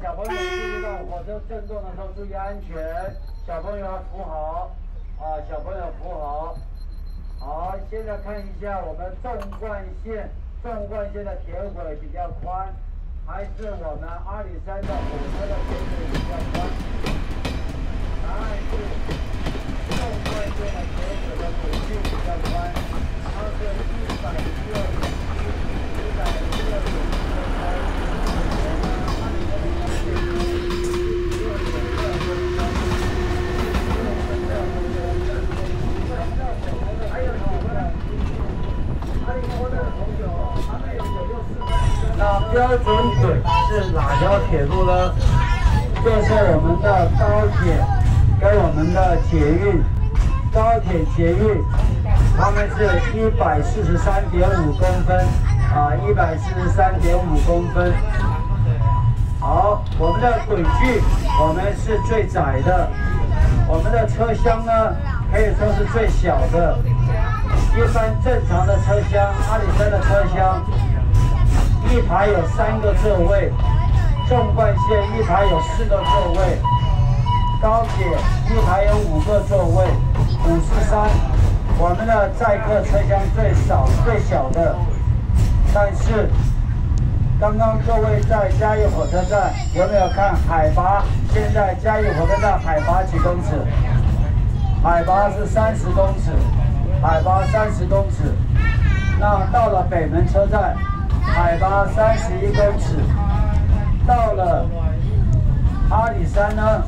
小朋友注意到火车震动的时候注意安全，小朋友要扶好，小朋友扶好。好，现在看一下我们纵贯线的铁轨比较宽，还是我们阿里山的火车的铁轨比较宽？答案是纵贯线的铁轨的轨距比较宽，它是116.1那标准轨是哪条铁路呢？就是我们的高铁跟我们的捷运，高铁、捷运，它们是143.5公分，143.5公分。好，我们的轨距我们是最窄的，我们的车厢呢可以说是最小的。一般正常的车厢，阿里山的车厢，一排有3个座位，纵贯线一排有4个座位，高铁一排有5个座位，543。我们的载客车厢最小的，但是刚刚各位在嘉义火车站有没有看海拔？现在嘉义火车站海拔几公尺？海拔是30公尺。海拔30公尺，那到了北门车站，海拔31公尺，到了阿里山呢，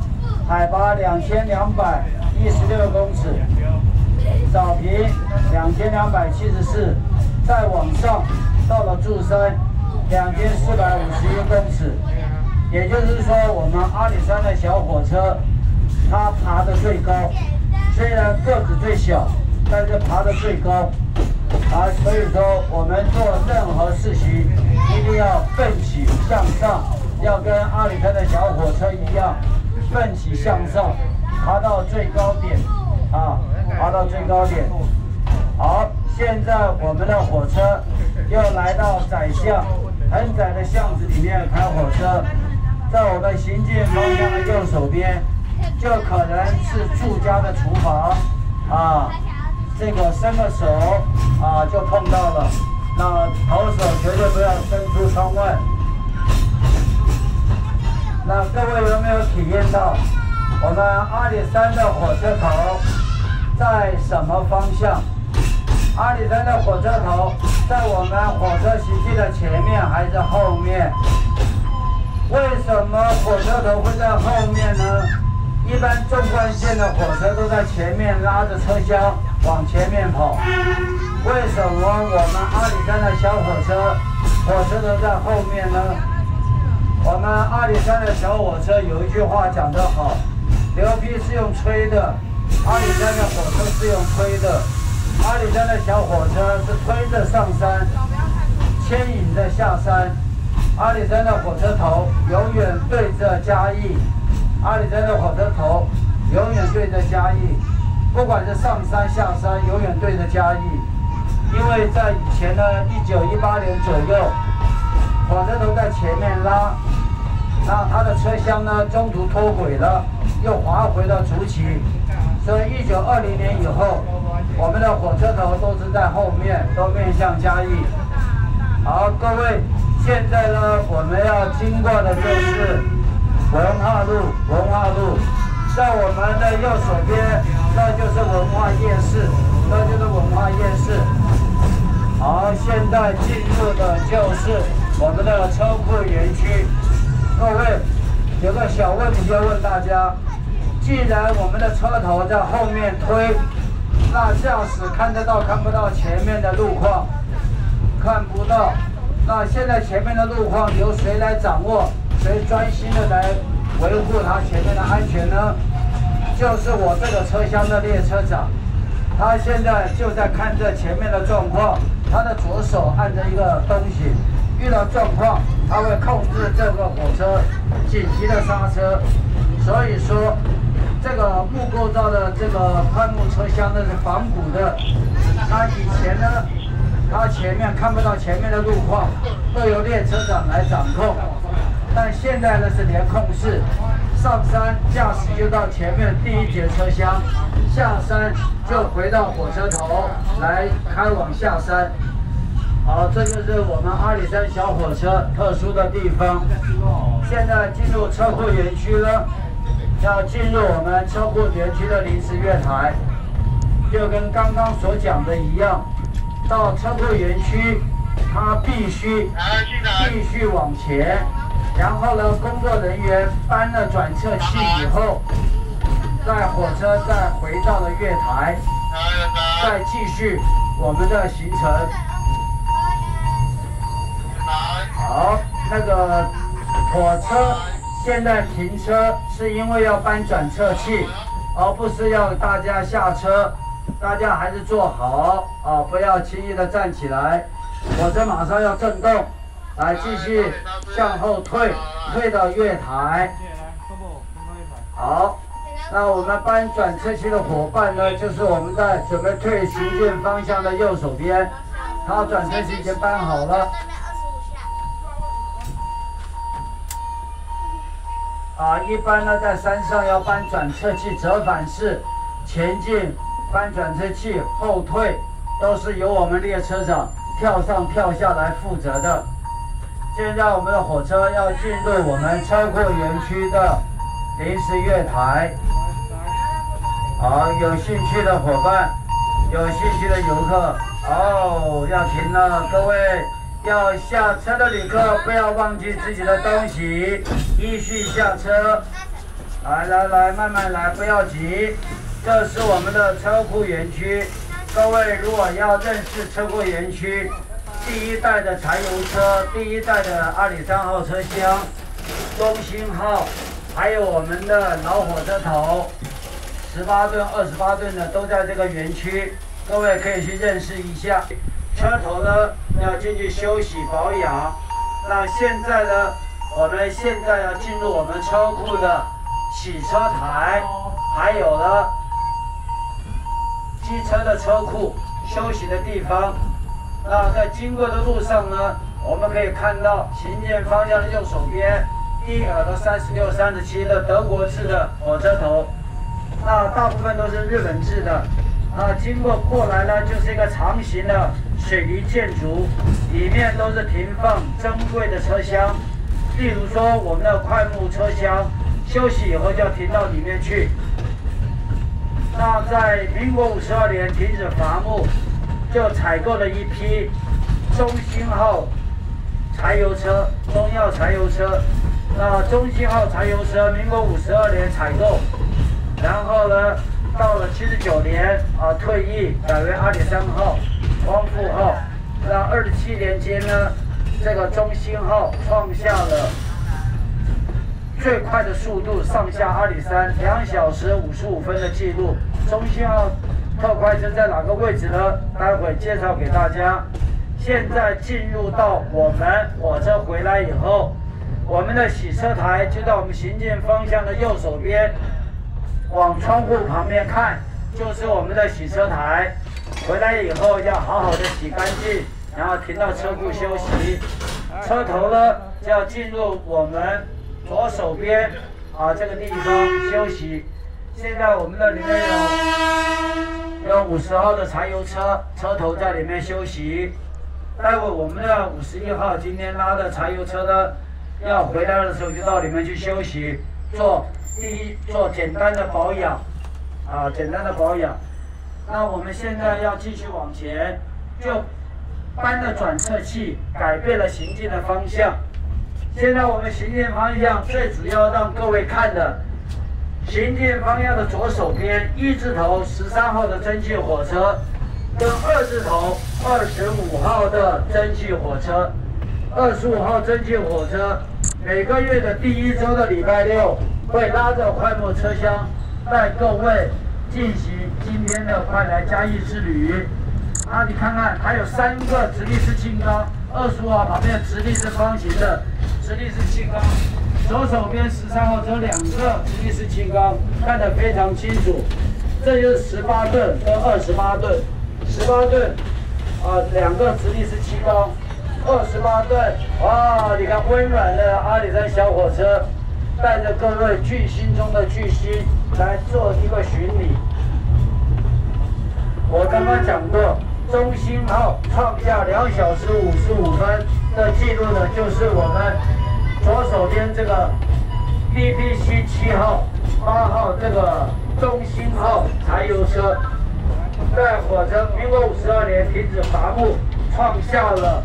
海拔2216公尺，早平2274，再往上到了柱山2451公尺，也就是说，我们阿里山的小火车，它爬得最高，虽然个子最小。但是爬得最高，所以说我们做任何事情一定要奋起向上，要跟阿里山的小火车一样，奋起向上，爬到最高点，爬到最高点。好，现在我们的火车又来到窄巷，很窄的巷子里面开火车，在我们行进方向的右手边，就可能是住家的厨房，这个伸个手就碰到了，那头手绝对不要伸出窗外。那各位有没有体验到我们阿里山的火车头在什么方向？阿里山的火车头在我们火车行进的前面还是后面？为什么火车头会在后面呢？一般纵贯线的火车都在前面拉着车厢往前面跑，为什么我们阿里山的小火车头在后面呢？我们阿里山的小火车有一句话讲得好，牛皮是用吹的，阿里山的火车是用推的，阿里山的小火车是推着上山，牵引着下山，阿里山的火车头永远对着嘉义。阿里山的火车头永远对着嘉义，不管是上山下山，永远对着嘉义。因为在以前呢，1918年左右，火车头在前面拉，那它的车厢呢中途脱轨了，又滑回到竹崎，所以1920年以后，我们的火车头都是在后面，都面向嘉义。好，各位，现在呢，我们要经过的就是文化路，在我们的右手边，那就是文化夜市，好，现在进入的就是我们的车库园区。各位，有个小问题要问大家：既然我们的车头在后面推，那驾驶看得到看不到前面的路况？看不到。那现在前面的路况由谁来掌握？谁专心的来维护它前面的安全呢？就是我这个车厢的列车长，他现在就在看着前面的状况，他的左手按着一个东西，遇到状况他会控制这个火车紧急的刹车。所以说，这个木构造的这个宽木车厢呢是仿古的，它以前呢，它前面看不到前面的路况，都由列车长来掌控。但现在呢是联控式，上山驾驶就到前面第一节车厢，下山就回到火车头来开往下山。好，这就是我们阿里山小火车特殊的地方。现在进入车库园区了，要进入我们车库园区的临时月台，就跟刚刚所讲的一样，到车库园区，它必须往前，然后呢，工作人员搬了转测器以后，在火车再回到了月台，再继续我们的行程。好，那个火车现在停车是因为要搬转测器，而不是要大家下车。大家还是坐好啊，不要轻易的站起来。火车马上要震动，来继续向后退到月台。好，那我们搬转测器的伙伴呢，就是我们在准备退行进方向的右手边，他转测器已经搬好了。一般呢，在山上要搬转测器折返式前进，搬转测器后退，都是由我们列车长跳上跳下来负责的。现在我们的火车要进入我们车库园区的临时月台。好，有兴趣的伙伴，有兴趣的游客，要停了，各位。要下车的旅客不要忘记自己的东西，依序下车。来，慢慢来，不要急。这是我们的车库园区。各位如果要认识车库园区，第一代的柴油车，第一代的阿里山号车厢，中兴号，还有我们的老火车头，18吨、28吨的都在这个园区，各位可以去认识一下。车头呢要进去休息保养。那现在呢，我们现在要进入我们车库的洗车台，还有呢机车的车库休息的地方。那在经过的路上呢，我们可以看到行进方向的右手边，第耳的36、37的德国制的火车头，那大部分都是日本制的。那经过来呢，就是一个长形的水泥建筑，里面都是停放珍贵的车厢，例如说我们的快木车厢，休息以后就要停到里面去。那在民国52年停止伐木，就采购了一批中兴号柴油车、中药柴油车。那中兴号柴油车，民国52年采购，然后呢，到了79年退役，改为阿里山号、光复号。那27年间呢，这个中兴号创下了最快的速度上下阿里山2小时55分的记录。中兴号特快车在哪个位置呢？待会介绍给大家。现在进入到我们火车回来以后，我们的洗车台就在我们行进方向的右手边。往窗户旁边看，就是我们的洗车台。回来以后要好好的洗干净，然后停到车库休息。车头呢就要进入我们左手边这个地方休息。现在我们的里面有50号的柴油车，车头在里面休息。待会我们的51号今天拉的柴油车呢，要回来的时候就到里面去休息，做简单的保养，简单的保养。那我们现在要继续往前，就搬了转测器，改变了行进的方向。现在我们行进方向最主要让各位看的，行进方向的左手边1字头13号的蒸汽火车，跟2字头25号的蒸汽火车。25号蒸汽火车每个月的第1周的礼拜六会拉着快木车厢，带各位进行今天的快来嘉义之旅。你看看，还有3个直立式气缸，25号旁边直立式方形的直立式气缸，左手边13号只有2个直立式气缸，看得非常清楚。这就是18吨跟28吨，18吨2个直立式气缸28吨，哇！你看温软的阿里山小火车，带着各位巨星中的巨星来做一个巡礼。我刚刚讲过，中兴号创下2小时55分的记录的，就是我们左手边这个 DPC 7号、8号这个中兴号柴油车，在火车民国52年停止伐木，创下了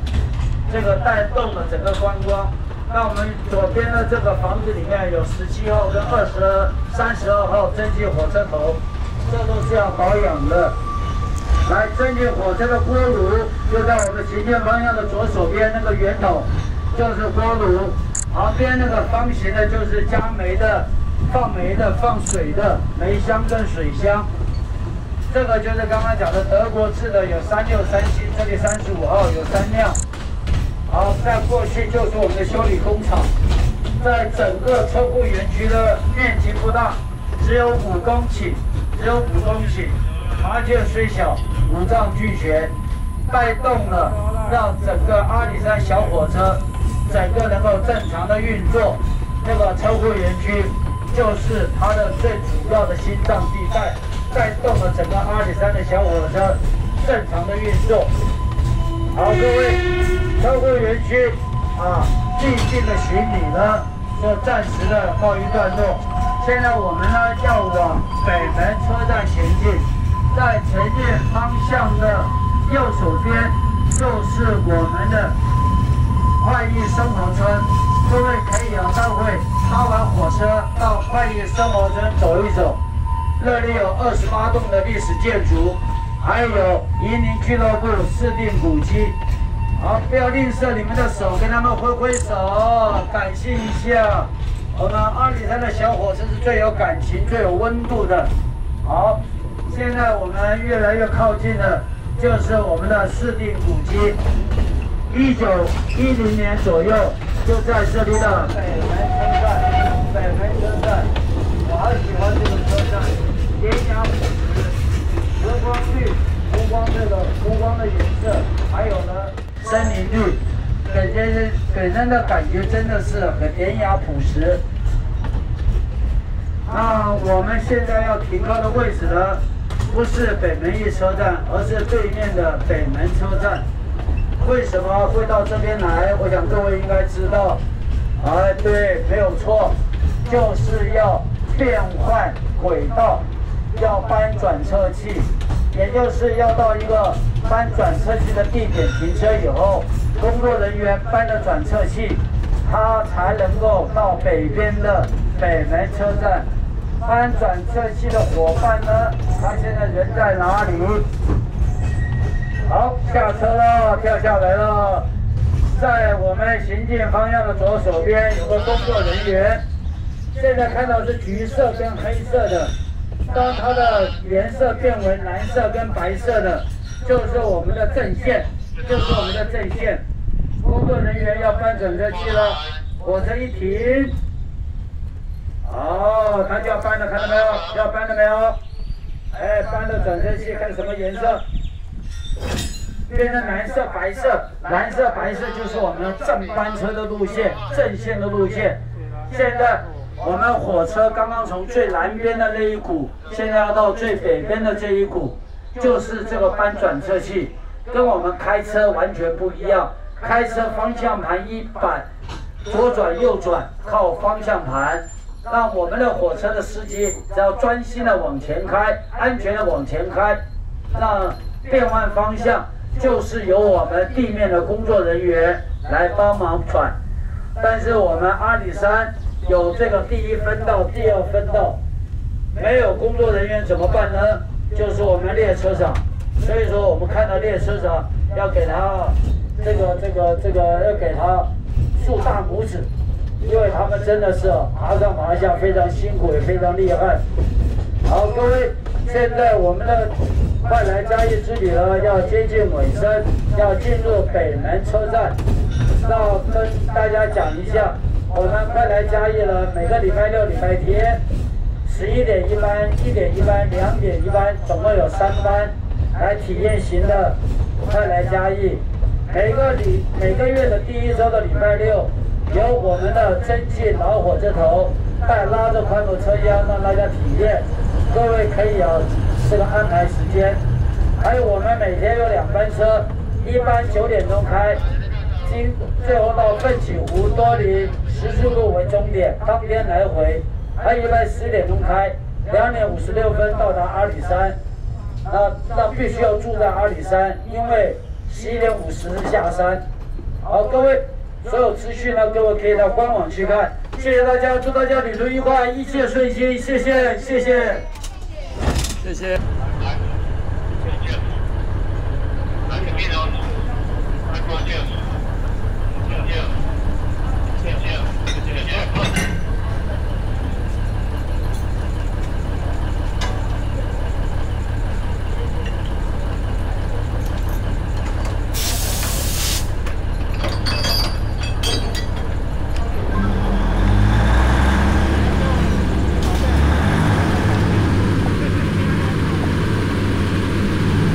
这个带动了整个观光。那我们左边的这个房子里面有17号跟32号蒸汽火车头，这都是要保养的。来，蒸汽火车的锅炉就在我们行进方向的左手边那个圆筒，就是锅炉。旁边那个方形的就是加煤的、放煤的、放水的煤箱跟水箱。这个就是刚刚讲的德国制的，有36、37，这里35号有3辆。好，再过去就是我们的修理工厂，在整个车库园区的面积不大，只有5公顷，麻雀虽小，五脏俱全，带动了让整个阿里山小火车整个能够正常的运作。这个车库园区就是它的最主要的心脏地带，带动了整个阿里山的小火车正常的运作。好，各位，车库园区最近的巡礼呢，就暂时的告一段落。现在我们呢要往北门车站前进，在前进方向的右手边就是我们的快意生活村，各位可以待会搭完火车到快意生活村走一走，那里有28栋的历史建筑，还有移民俱乐部市定古迹。好，不要吝啬你们的手，跟他们挥挥手，感谢一下。我们阿里山的小火车是最有感情、最有温度的。好，现在我们越来越靠近的就是我们的市定古迹。1910年左右就在这里的北门车站，我好喜欢这个车站，典雅朴实，和光绿，湖光的颜色，还有呢森林绿，给人的感觉真的是很典雅朴实。那我们现在要停靠的位置呢，不是北门1车站，而是对面的北门车站。为什么会到这边来？我想各位应该知道。对，没有错，就是要变换轨道，要搬转车器，也就是要到一个搬转车器的地点停车以后，工作人员搬了转车器，他才能够到北边的北门车站。搬转车器的伙伴呢，他现在人在哪里？好，下车了，跳下来了。在我们行进方向的左手边有个工作人员，现在看到是橘色跟黑色的。当它的颜色变为蓝色跟白色的，就是我们的阵线，工作人员要搬转车器了，火车一停，他就要搬了，看到没有？要搬了没有？搬了转车器，看什么颜色？变成蓝色、白色，蓝色、白色就是我们正班车的路线，正线的路线。现在我们火车刚刚从最南边的那一股，现在要到最北边的这一股，就是这个搬转车器，跟我们开车完全不一样。开车方向盘一板，左转右转靠方向盘。让我们的火车的司机只要专心的往前开，安全的往前开，让变换方向就是由我们地面的工作人员来帮忙转。但是我们阿里山有这个第1分道、第2分道，没有工作人员怎么办呢？就是我们列车长。所以说我们看到列车长要给他这个要给他竖大拇指。因为他们真的是爬上爬下非常辛苦，也非常厉害。好，各位，现在我们的快来嘉义之旅呢要接近尾声，要进入北门车站。要跟大家讲一下，我们快来嘉义呢，每个礼拜6、礼拜天，11点一班、1点一班、2点一班，总共有3班来体验型的快来嘉义。每个月的第1周的礼拜六，由我们的增进老火车头带拉着宽轨车厢让大家体验。各位可以这个安排时间。还有我们每天有2班车，一班9点钟开，最后到奋起湖多林14路为终点，当天来回。还有一班10点钟开，2点56分到达阿里山。那必须要住在阿里山，因为11点50下山。好，各位，所有资讯呢，各位可以到官网去看。谢谢大家，祝大家旅途愉快，一切顺心，谢谢，谢谢，谢谢。